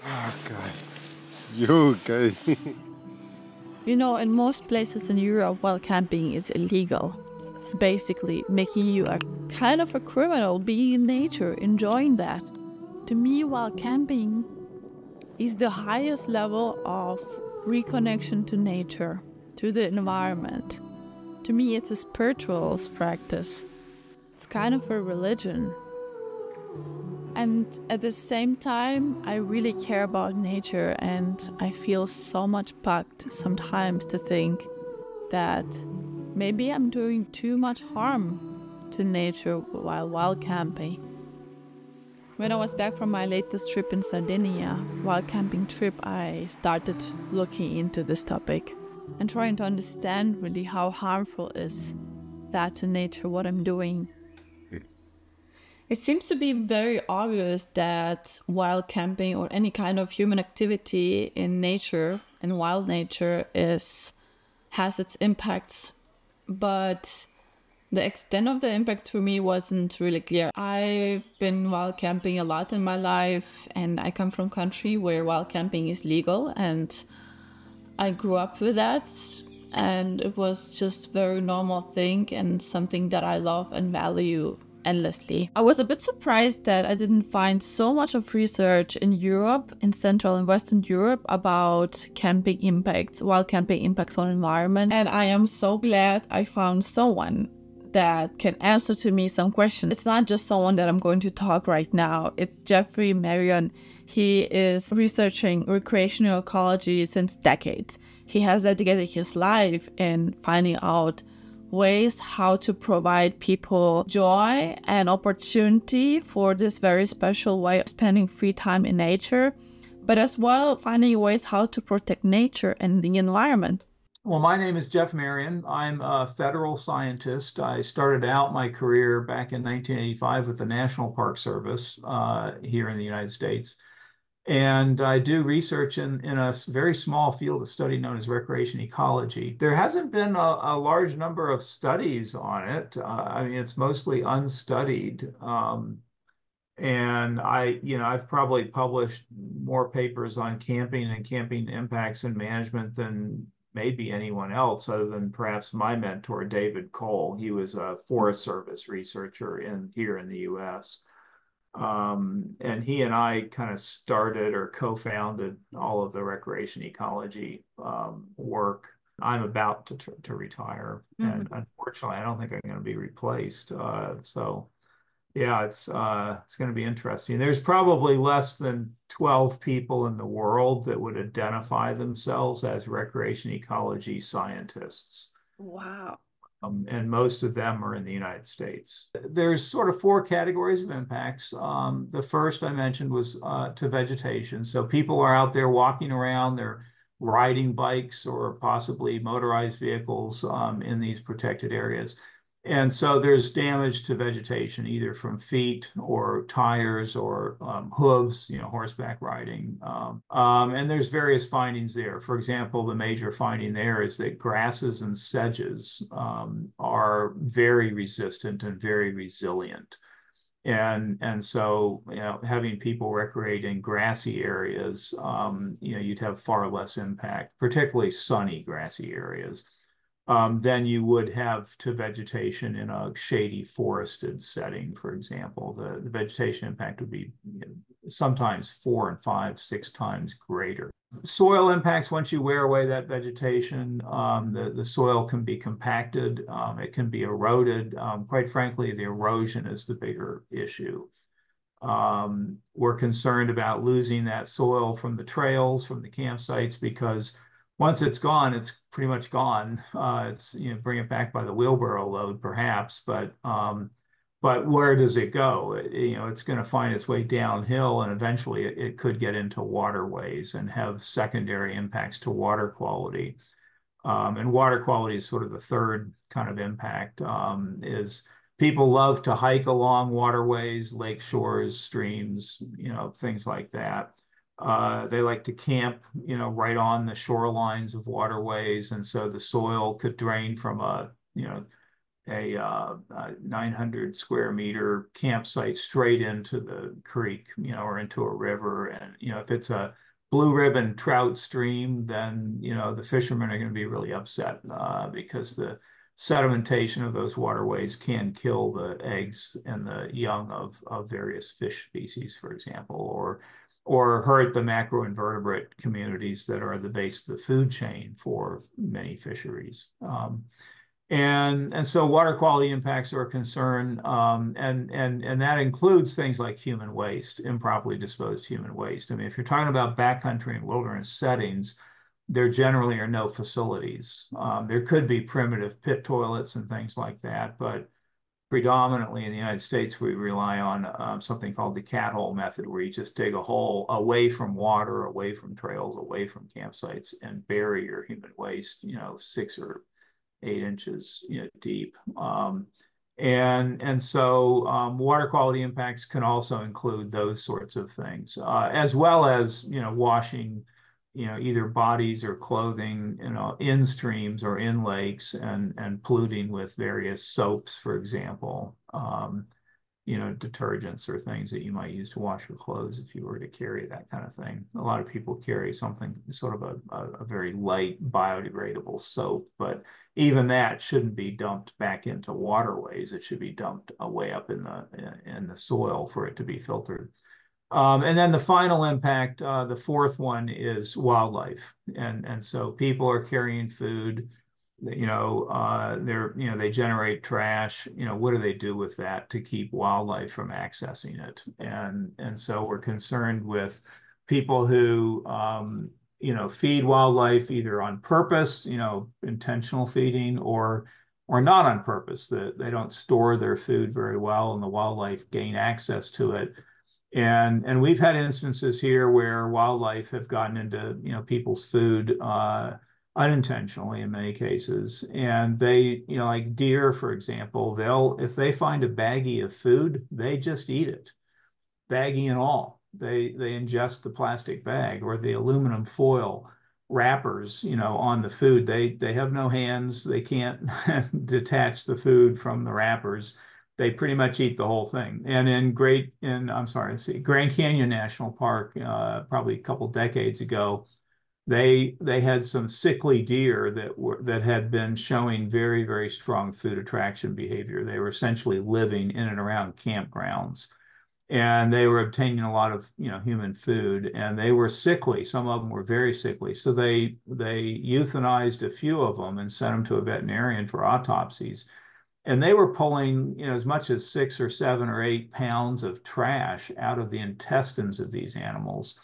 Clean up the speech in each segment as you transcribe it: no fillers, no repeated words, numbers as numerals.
Oh God, you okay? You know, in most places in Europe, wild camping is illegal, basically making you a kind of a criminal being in nature, enjoying that. To me, wild camping is the highest level of reconnection to nature, to the environment. To me, it's a spiritual practice. It's kind of a religion. And at the same time, I really care about nature, and I feel so much bugged sometimes to think that maybe I'm doing too much harm to nature while wild camping. When I was back from my latest trip in Sardinia, wild camping trip, I started looking into this topic and trying to understand really how harmful is that to nature, what I'm doing. It seems to be very obvious that wild camping or any kind of human activity in nature, in wild nature, has its impacts, but the extent of the impact for me wasn't really clear. I've been wild camping a lot in my life, and I come from a country where wild camping is legal, and I grew up with that, and it was just a very normal thing and something that I love and value endlessly. I was a bit surprised that I didn't find so much of research in Europe, in Central and Western Europe, about camping impacts, wild camping impacts on environment. And I am so glad I found someone that can answer to me some questions. It's not just someone that I'm going to talk right now. It's Jeffrey Marion. He is researching recreational ecology since decades. He has dedicated his life in finding out ways how to provide people joy and opportunity for this very special way of spending free time in nature, but as well finding ways how to protect nature and the environment. Well, my name is Jeff Marion. I'm a federal scientist. I started out my career back in 1985 with the National Park Service here in the United States. And I do research in a very small field of study known as recreation ecology. There hasn't been a large number of studies on it. I mean, it's mostly unstudied. And I've probably published more papers on camping and camping impacts and management than maybe anyone else, other than perhaps my mentor, David Cole. He was a Forest Service researcher here in the US. And he and I kind of started or co-founded all of the recreation ecology work. I'm about to retire, and unfortunately, I don't think I'm going to be replaced. So yeah, it's going to be interesting. There's probably less than 12 people in the world that would identify themselves as recreation ecology scientists. Wow. And most of them are in the United States. There's sort of four categories of impacts. The first I mentioned was to vegetation. So people are out there walking around, they're riding bikes or possibly motorized vehicles in these protected areas. And so there's damage to vegetation, either from feet or tires or hooves, horseback riding. And there's various findings there. For example, the major finding there is that grasses and sedges are very resistant and very resilient. And so, having people recreate in grassy areas, you'd have far less impact, particularly sunny grassy areas, than you would have to vegetation in a shady forested setting, for example. The vegetation impact would be sometimes 4 and 5, 6 times greater. Soil impacts, once you wear away that vegetation, the soil can be compacted, it can be eroded. Quite frankly, the erosion is the bigger issue. We're concerned about losing that soil from the trails, from the campsites, because once it's gone, it's pretty much gone. It's bring it back by the wheelbarrow load, perhaps, but where does it go? It's going to find its way downhill, and eventually it could get into waterways and have secondary impacts to water quality. And water quality is sort of the third kind of impact. Is people love to hike along waterways, lake shores, streams, things like that. They like to camp, right on the shorelines of waterways, and so the soil could drain from a a 900 square meter campsite straight into the creek, or into a river. And, if it's a blue ribbon trout stream, then, the fishermen are going to be really upset because the sedimentation of those waterways can kill the eggs and the young of various fish species, for example, or hurt the macroinvertebrate communities that are the base of the food chain for many fisheries. And so water quality impacts are a concern, and that includes things like human waste, improperly disposed human waste. I mean, if you're talking about backcountry and wilderness settings, there generally are no facilities. There could be primitive pit toilets and things like that, but predominantly in the United States, we rely on something called the cat hole method, where you just dig a hole away from water, away from trails, away from campsites, and bury your human waste, 6 or 8 inches, deep. And so water quality impacts can also include those sorts of things, as well as, washing, either bodies or clothing, in streams or in lakes, and polluting with various soaps, for example, detergents or things that you might use to wash your clothes if you were to carry that kind of thing. A lot of people carry something sort of a very light biodegradable soap, but even that shouldn't be dumped back into waterways. It should be dumped way up in the soil for it to be filtered. And then the final impact, the fourth one, is wildlife. And so people are carrying food, they generate trash. What do they do with that to keep wildlife from accessing it? And so we're concerned with people who, feed wildlife either on purpose, intentional feeding, or not on purpose, that they don't store their food very well and the wildlife gain access to it. And we've had instances here where wildlife have gotten into, people's food unintentionally in many cases. And they, like deer, for example, if they find a baggie of food, they just eat it, baggie and all. They ingest the plastic bag or the aluminum foil wrappers, on the food. They have no hands. They can't detach the food from the wrappers. They pretty much eat the whole thing. And Grand Canyon National Park, probably a couple decades ago, they had some sickly deer that had been showing very, very strong food attraction behavior. They were essentially living in and around campgrounds, and they were obtaining a lot of human food, and they were sickly. Some of them were very sickly, so they euthanized a few of them and sent them to a veterinarian for autopsies. And they were pulling, as much as 6 or 7 or 8 pounds of trash out of the intestines of these animals.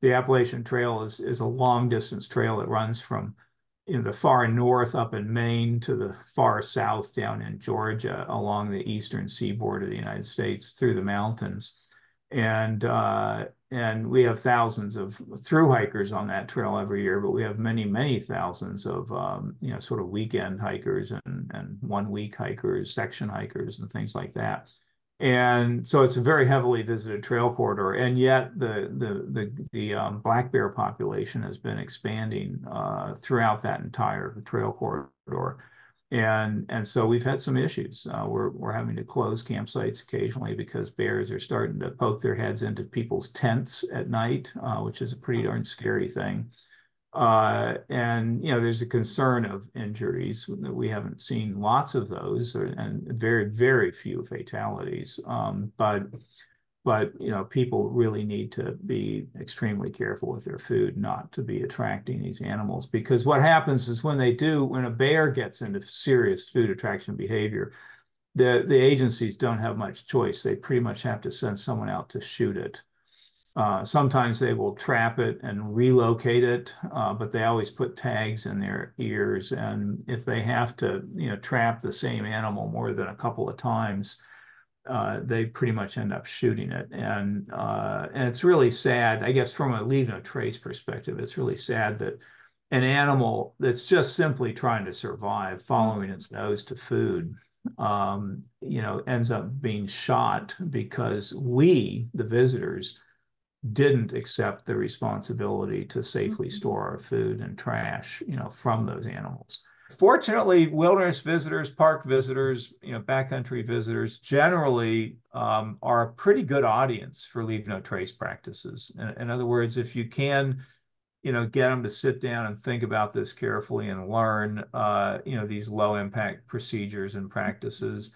The Appalachian Trail is a long distance trail that runs from the far north up in Maine to the far south down in Georgia along the eastern seaboard of the United States through the mountains. And we have thousands of through hikers on that trail every year, but we have many, many thousands of, sort of weekend hikers and 1 week hikers, section hikers, and things like that. And so it's a very heavily visited trail corridor, and yet the black bear population has been expanding throughout that entire trail corridor. And so we've had some issues. We're having to close campsites occasionally because bears are starting to poke their heads into people's tents at night, which is a pretty darn scary thing. And there's a concern of injuries. We haven't seen lots of those, and very, very few fatalities. But people really need to be extremely careful with their food, not to be attracting these animals. Because what happens is when a bear gets into serious food attraction behavior, the agencies don't have much choice. They pretty much have to send someone out to shoot it. Sometimes they will trap it and relocate it, but they always put tags in their ears. And if they have to, trap the same animal more than a couple of times, they pretty much end up shooting it. And it's really sad, I guess, from a leave no trace perspective. It's really sad that an animal that's just simply trying to survive, following its nose to food, ends up being shot because we, the visitors, didn't accept the responsibility to safely store our food and trash, from those animals. Fortunately, wilderness visitors, park visitors, backcountry visitors generally are a pretty good audience for leave no trace practices. In other words, if you can, get them to sit down and think about this carefully and learn, these low impact procedures and practices,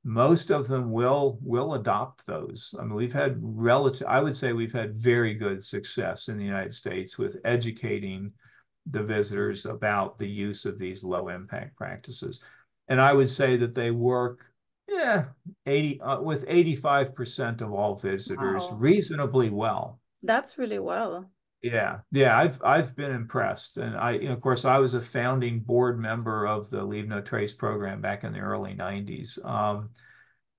most of them will adopt those. I mean, I would say we've had very good success in the United States with educating the visitors about the use of these low impact practices. And I would say that they work, yeah, 85% of all visitors Wow. reasonably well. That's really well. Yeah, I've been impressed, and of course, I was a founding board member of the Leave No Trace program back in the early '90s,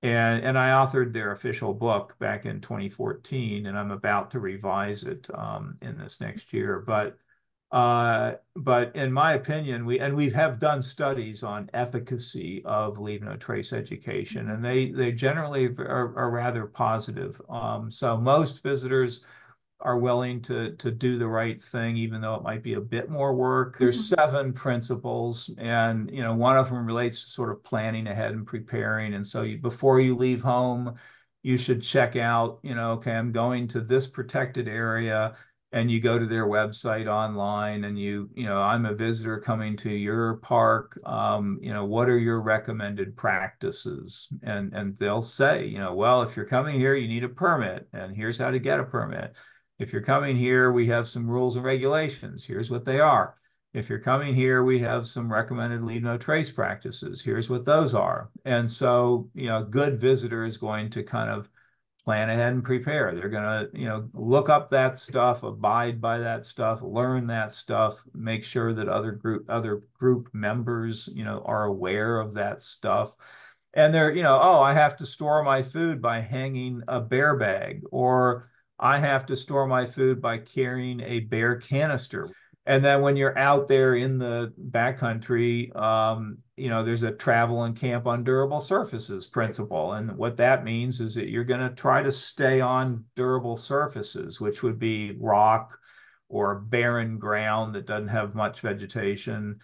and I authored their official book back in 2014, and I'm about to revise it in this next year. But in my opinion, we have done studies on efficacy of Leave No Trace education, and they generally are rather positive. So most visitors are willing to do the right thing, even though it might be a bit more work. There's 7 principles, and one of them relates to sort of planning ahead and preparing. And so before you leave home, you should check out, okay, I'm going to this protected area, and you go to their website online, and I'm a visitor coming to your park. What are your recommended practices? And they'll say, well, if you're coming here, you need a permit, and here's how to get a permit. If you're coming here, we have some rules and regulations. Here's what they are. If you're coming here, we have some recommended leave no trace practices. Here's what those are. And so, a good visitor is going to kind of plan ahead and prepare. They're going to, look up that stuff, abide by that stuff, learn that stuff, make sure that other group members, are aware of that stuff. And they're, oh, I have to store my food by hanging a bear bag, or I have to store my food by carrying a bear canister. And then when you're out there in the backcountry, there's a travel and camp on durable surfaces principle. And what that means is that you're going to try to stay on durable surfaces, which would be rock or barren ground that doesn't have much vegetation.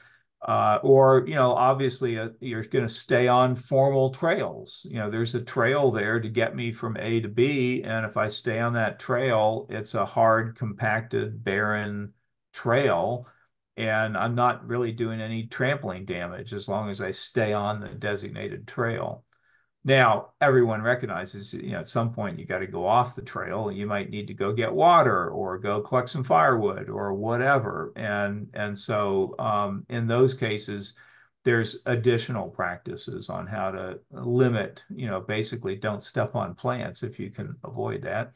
Or, obviously you're going to stay on formal trails. There's a trail there to get me from A to B. And if I stay on that trail, it's a hard, compacted, barren trail. And I'm not really doing any trampling damage as long as I stay on the designated trail. Now, everyone recognizes, at some point you got to go off the trail. You might need to go get water or go collect some firewood or whatever. And so in those cases, there's additional practices on how to limit, basically don't step on plants if you can avoid that.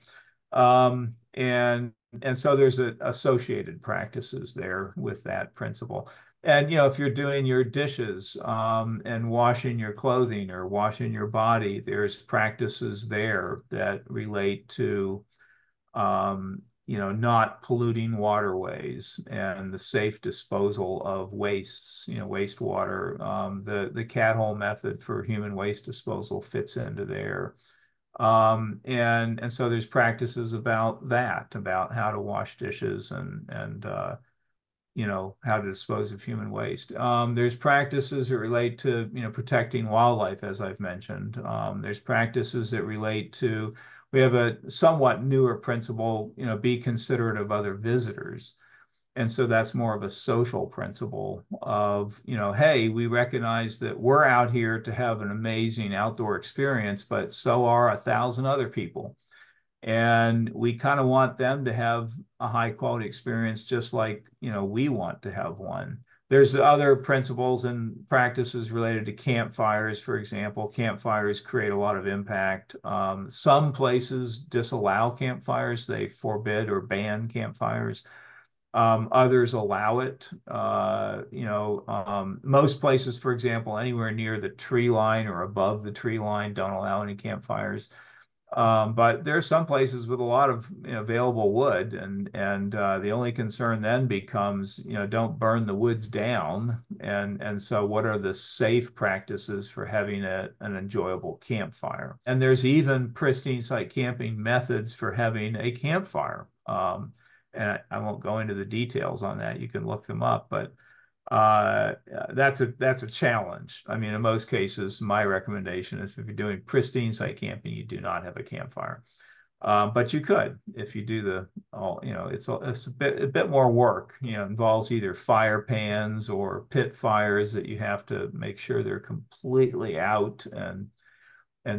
And so there's associated practices there with that principle. And if you're doing your dishes and washing your clothing or washing your body, there's practices there that relate to not polluting waterways and the safe disposal of wastes, wastewater. The cat hole method for human waste disposal fits into there. And so there's practices about that, about how to wash dishes and how to dispose of human waste. There's practices that relate to, protecting wildlife, as I've mentioned. There's practices that relate to, we have a somewhat newer principle, be considerate of other visitors. And so that's more of a social principle of, hey, we recognize that we're out here to have an amazing outdoor experience, but so are 1,000 other people. And we kind of want them to have a high quality experience, just like, we want to have one. There's other principles and practices related to campfires, for example. Campfires create a lot of impact. Some places disallow campfires. They forbid or ban campfires. Others allow it. Most places, for example, anywhere near the tree line or above the tree line don't allow any campfires. But there are some places with a lot of available wood, and the only concern then becomes, don't burn the woods down. And so what are the safe practices for having an enjoyable campfire? And there's even pristine site camping methods for having a campfire. And I won't go into the details on that. You can look them up, but uh, that's a challenge. I mean, in most cases, my recommendation is if you're doing pristine site camping, you do not have a campfire. But you could if you do the all, it's a bit more work. Involves either fire pans or pit fires that you have to make sure they're completely out and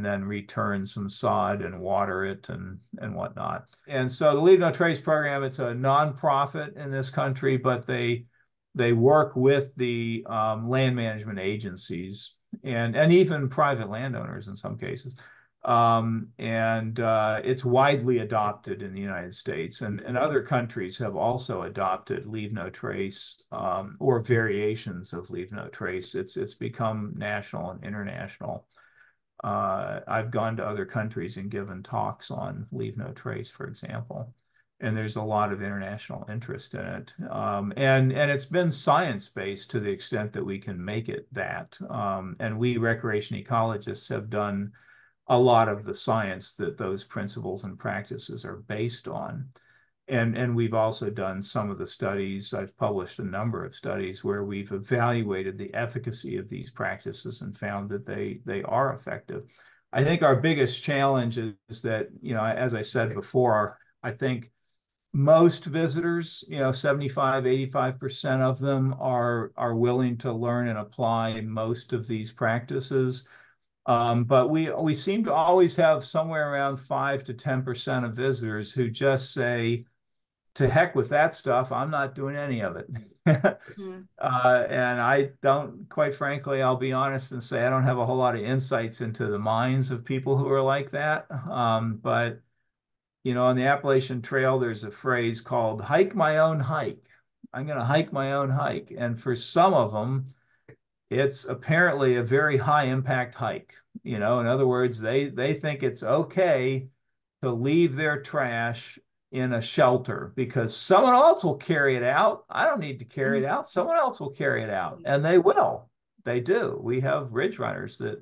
then return some sod and water it and whatnot. And so the Leave No Trace program, it's a nonprofit in this country, but they work with the land management agencies and even private landowners in some cases. And it's widely adopted in the United States, and other countries have also adopted Leave No Trace or variations of Leave No Trace. It's become national and international. I've gone to other countries and given talks on Leave No Trace, for example, and there's a lot of international interest in it. And it's been science-based to the extent that we can make it that. And we recreation ecologists have done a lot of the science that those principles and practices are based on. And we've also done some of the studies. I've published a number of studies where we've evaluated the efficacy of these practices and found that they are effective. I think our biggest challenge is that, as I said before, I think most visitors, 75, 85% of them are willing to learn and apply most of these practices. But we seem to always have somewhere around 5 to 10% of visitors who just say, to heck with that stuff. I'm not doing any of it. Mm. And I don't, quite frankly, I'll be honest and say I don't have a whole lot of insights into the minds of people who are like that. But, on the Appalachian Trail, there's a phrase called hike my own hike. I'm going to hike my own hike. And for some of them, it's apparently a very high impact hike. In other words, they think it's okay to leave their trash in a shelter because someone else will carry it out. I don't need to carry it out. Someone else will carry it out. And they will. They do. We have ridge runners that,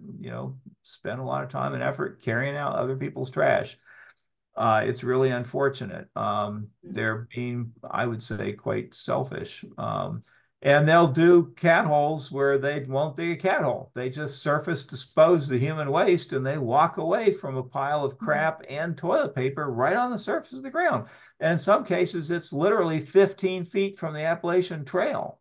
spend a lot of time and effort carrying out other people's trash. It's really unfortunate. They're being, I would say, quite selfish. And they'll do cat holes where they won't dig a cat hole. They just surface dispose the human waste and they walk away from a pile of crap and toilet paper right on the surface of the ground. And in some cases, it's literally 15 feet from the Appalachian Trail.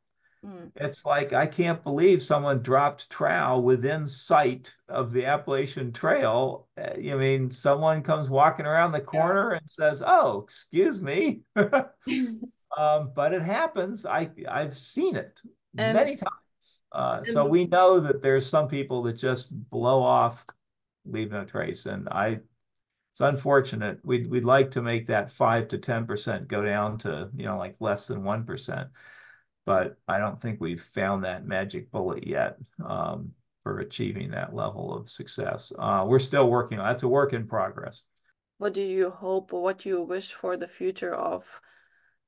It's like, I can't believe someone dropped trowel within sight of the Appalachian Trail. I mean, someone comes walking around the corner and says, "Oh, excuse me." But it happens. I've seen it And many times. So we know that there's some people that just blow off, leave no trace. And it's unfortunate. We'd like to make that 5 to 10% go down to, like less than 1%. But I don't think we've found that magic bullet yet for achieving that level of success. We're still working on it. That's a work in progress. what do you hope or what do you wish for the future of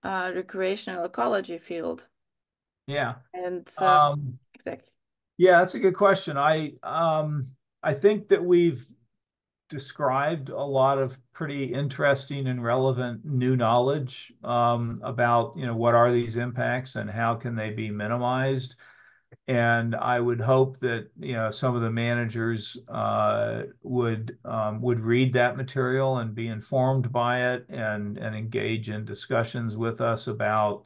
recreational ecology field? Yeah. And exactly. Yeah, that's a good question. I think that we've described a lot of pretty interesting and relevant new knowledge about, what are these impacts and how can they be minimized. And I would hope that, some of the managers would read that material and be informed by it and engage in discussions with us about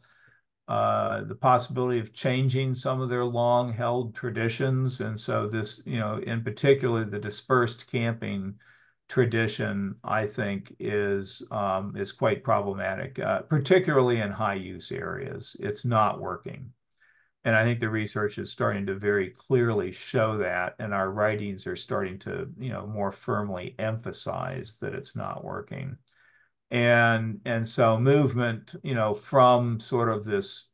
the possibility of changing some of their long-held traditions. And so this, in particular, the dispersed camping tradition, I think, is quite problematic, particularly in high-use areas. It's not working. And I think the research is starting to very clearly show that, and our writings are starting to, more firmly emphasize that it's not working. And so movement, from sort of this,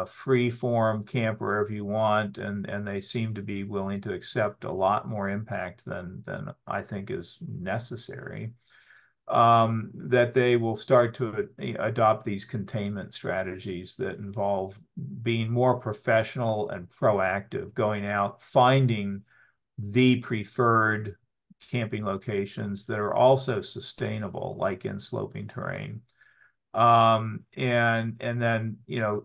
free form camp wherever you want, and they seem to be willing to accept a lot more impact than I think is necessary. That they will start to adopt these containment strategies that involve being more professional and proactive, going out, finding the preferred camping locations that are also sustainable, like in sloping terrain. And then,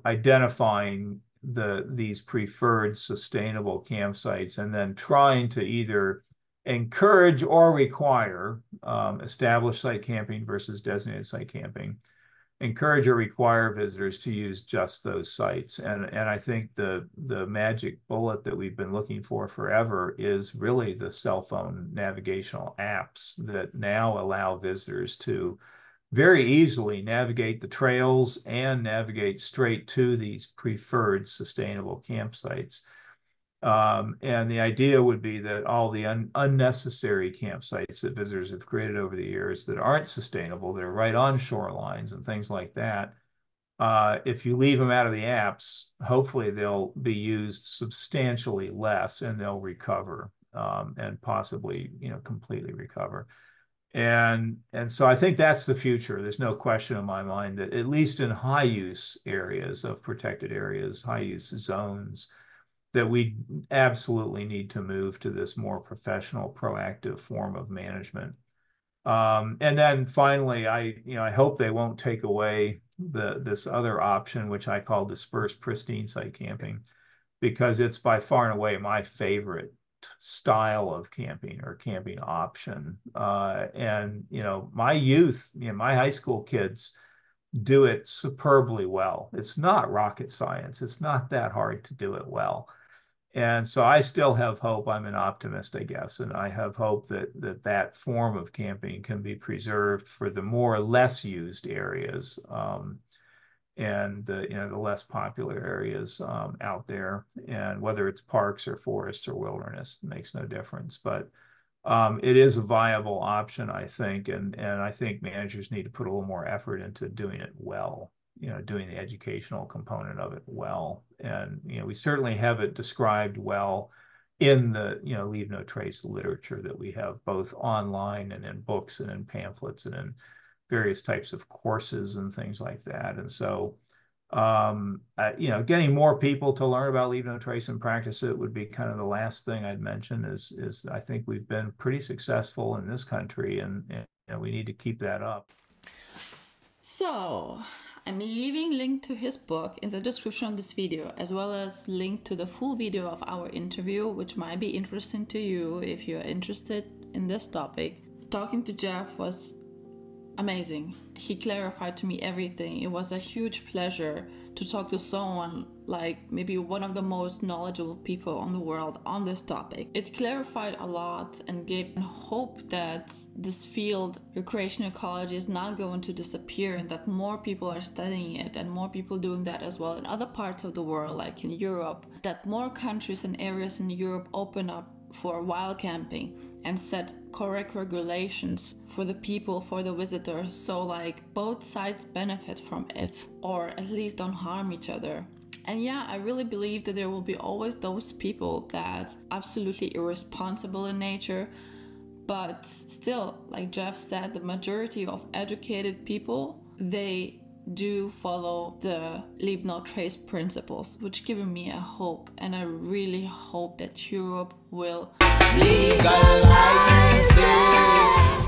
identifying, these preferred sustainable campsites, and then trying to either encourage or require established site camping versus designated site camping, encourage or require visitors to use just those sites. And I think the magic bullet that we've been looking for forever is really the cell phone navigational apps that now allow visitors to very easily navigate the trails and navigate straight to these preferred sustainable campsites. And the idea would be that all the unnecessary campsites that visitors have created over the years that aren't sustainable, that are right on shorelines and things like that, if you leave them out of the apps, hopefully they'll be used substantially less and they'll recover, and possibly, completely recover. And so I think that's the future. There's no question in my mind that at least in high use areas of protected areas, high use zones, that we absolutely need to move to this more professional, proactive form of management. And then finally, I hope they won't take away this other option, which I call dispersed pristine site camping, because it's by far and away my favorite style of camping or camping option. And my youth, my high school kids do it superbly well. It's not rocket science. It's not that hard to do it well. And so I still have hope. I'm an optimist, I guess, and I have hope that form of camping can be preserved for the more or less used areas, and the less popular areas out there. And whether it's parks or forests or wilderness, makes no difference. But it is a viable option, I think, and I think managers need to put a little more effort into doing it well. Doing the educational component of it well. And, we certainly have it described well in the, Leave No Trace literature that we have both online and in books and in pamphlets and in various types of courses and things like that. And so, getting more people to learn about Leave No Trace and practice it would be kind of the last thing I'd mention is I think we've been pretty successful in this country, and we need to keep that up. So I'm leaving a link to his book in the description of this video, as well as link to the full video of our interview, which might be interesting to you if you're interested in this topic. Talking to Jeff was amazing. He clarified to me everything. It was a huge pleasure to talk to someone like maybe one of the most knowledgeable people in the world on this topic. It clarified a lot and gave hope that this field, recreational ecology, is not going to disappear, and that more people are studying it and more people doing that as well in other parts of the world, like in Europe, that more countries and areas in Europe open up for wild camping and set correct regulations for the people, for the visitors, so like both sides benefit from it, or at least don't harm each other. And yeah, I really believe that there will be always those people that absolutely irresponsible in nature, but still, like Jeff said, the majority of educated people, they do follow the Leave No Trace principles, which give me a hope, and I really hope that Europe will legalize it.